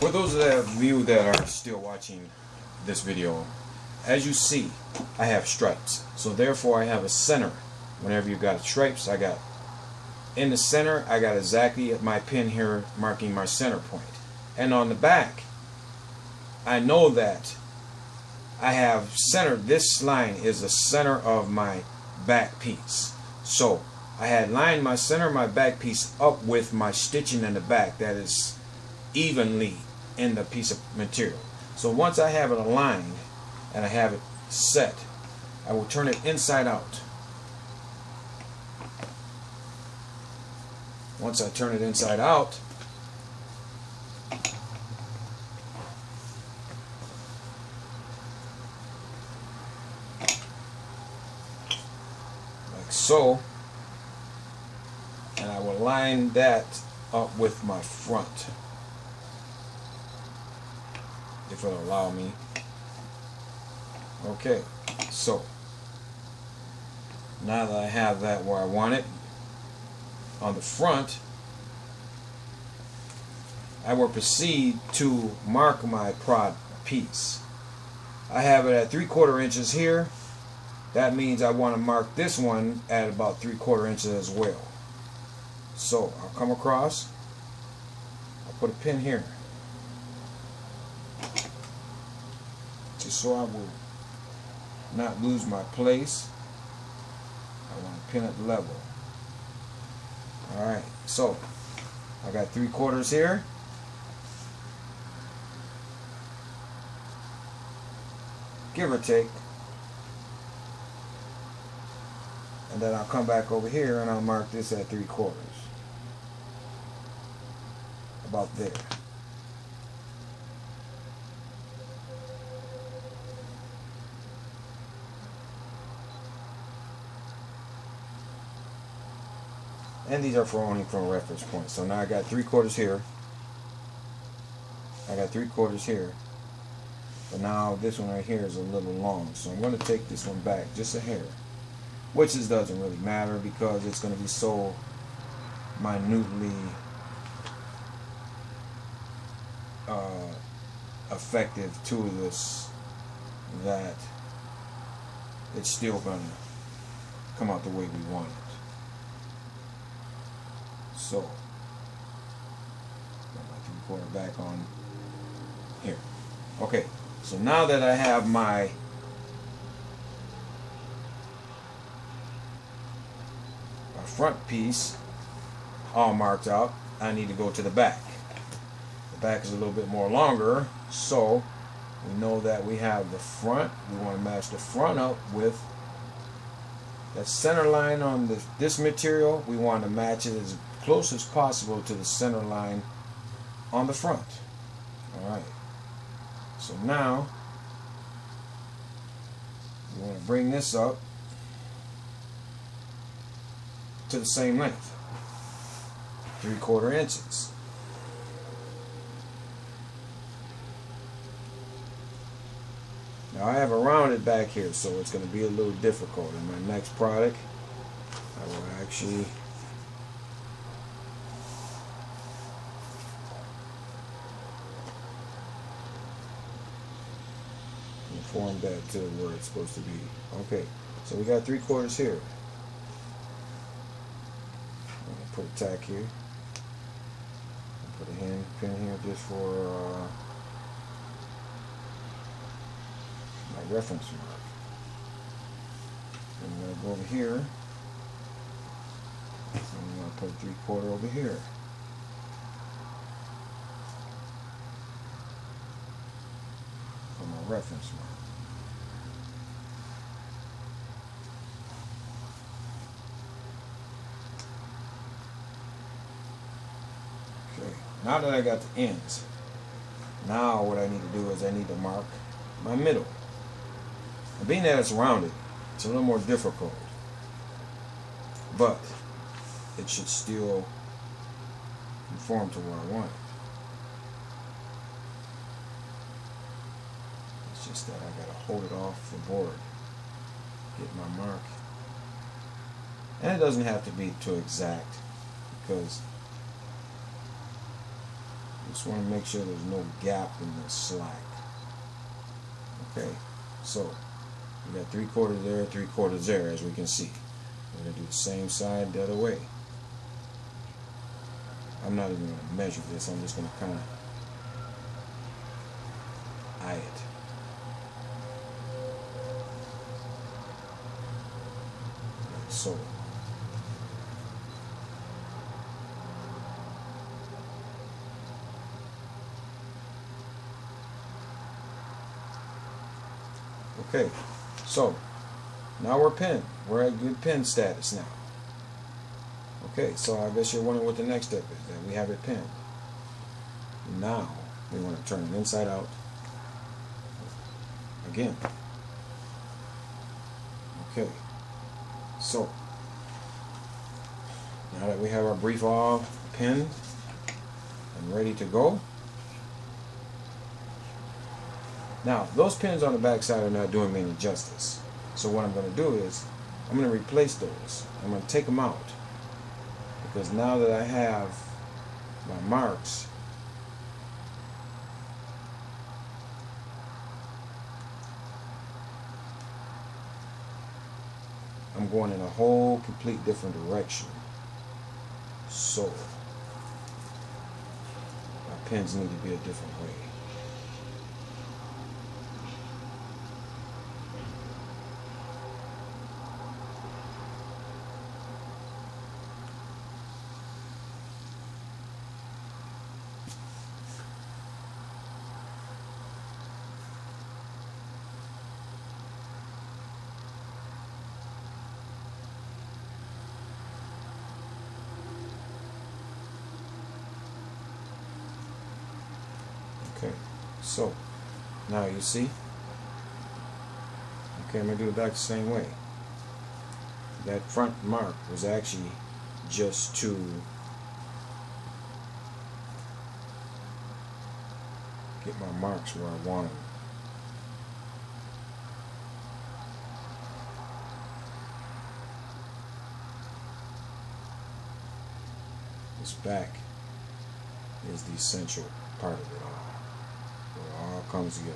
For those of you that are still watching this video, as you see, I have stripes. So therefore I have a center. Whenever you got stripes, I got in the center, I got exactly at my pin here marking my center point. And on the back, I know that I have centered, this line is the center of my back piece. So I had lined my center of my back piece up with my stitching in the back that is evenly in the piece of material. So once I have it aligned and I have it set, I will turn it inside out. Once I turn it inside out, like so, and I will line that up with my front, if it'll allow me. Okay, so now that I have that where I want it on the front, I will proceed to mark my prod piece. I have it at 3/4 inches here. That means I want to mark this one at about 3/4 inches as well. So I'll come across, I'll put a pin here, just so I will not lose my place. I want to pin at the level. Alright, so I got 3/4 here. Give or take. And then I'll come back over here and I'll mark this at 3/4. About there. And these are for only from reference points. So now I got 3/4 here. I got 3/4 here. But now this one right here is a little long. So I'm going to take this one back just a hair. Which is doesn't really matter because it's going to be so minutely effective to this that it's still going to come out the way we want it. So, got my 3/4 back on here. Okay, so now that I have my front piece all marked out, I need to go to the back. The back is a little bit more longer, so we know that we have the front. We want to match the front up with that center line on this material. We want to match it as close as possible to the center line on the front. Alright, so now we want to bring this up to the same length, 3/4 inches. Now I have a rounded back here, so it's going to be a little difficult. In my next product, I will actually conform that to where it's supposed to be. Okay, so we got 3/4 here. Put a tack here. Put a hand pin here just for my reference mark. And I'm going to go over here. And I'm going to put 3/4 over here. For my reference mark. Now that I got the ends, now what I need to do is I need to mark my middle. And being that it's rounded, it's a little more difficult, but it should still conform to where I want it. It's just that I gotta hold it off the board, get my mark. And it doesn't have to be too exact, because Just want to make sure there's no gap in the slack. Okay, so we got 3/4 there, 3/4 there, as we can see. We're going to do the same side the other way. I'm not even going to measure this, I'm just going to kind of eye it. Like so. Okay, so now we're pinned. We're at good pin status now. Okay, so I guess you're wondering what the next step is. That we have it pinned. Now we want to turn it inside out again. Okay, so now that we have our brief all pinned and ready to go. Now, those pins on the back side are not doing me any justice. So what I'm going to do is, I'm going to replace those. I'm going to take them out. Because now that I have my marks, I'm going in a whole complete different direction. So, my pins need to be a different way. Okay, so now you see. Okay, I'm going to do it back the same way. That front mark was actually just to get my marks where I want them. This back is the essential part of it all. It all comes together.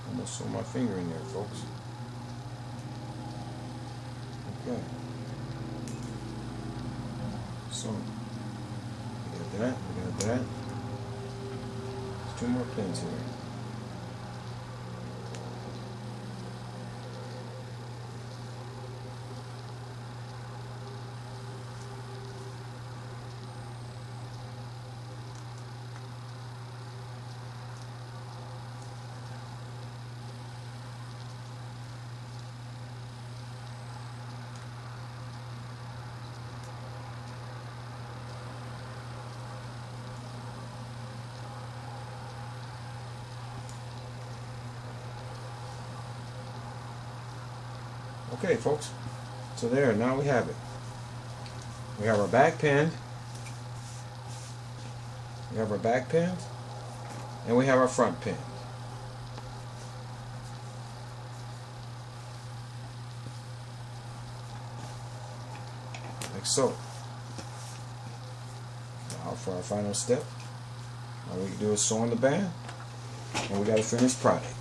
Almost saw my finger in there, folks. Okay. So, we got that, we got that. There's 2 more pins here. Okay, folks, so there, now we have it. We have our back pinned, we have our back pinned, and we have our front pinned. Like so. Now for our final step, all we can do is sew on the band, and we got a finished product.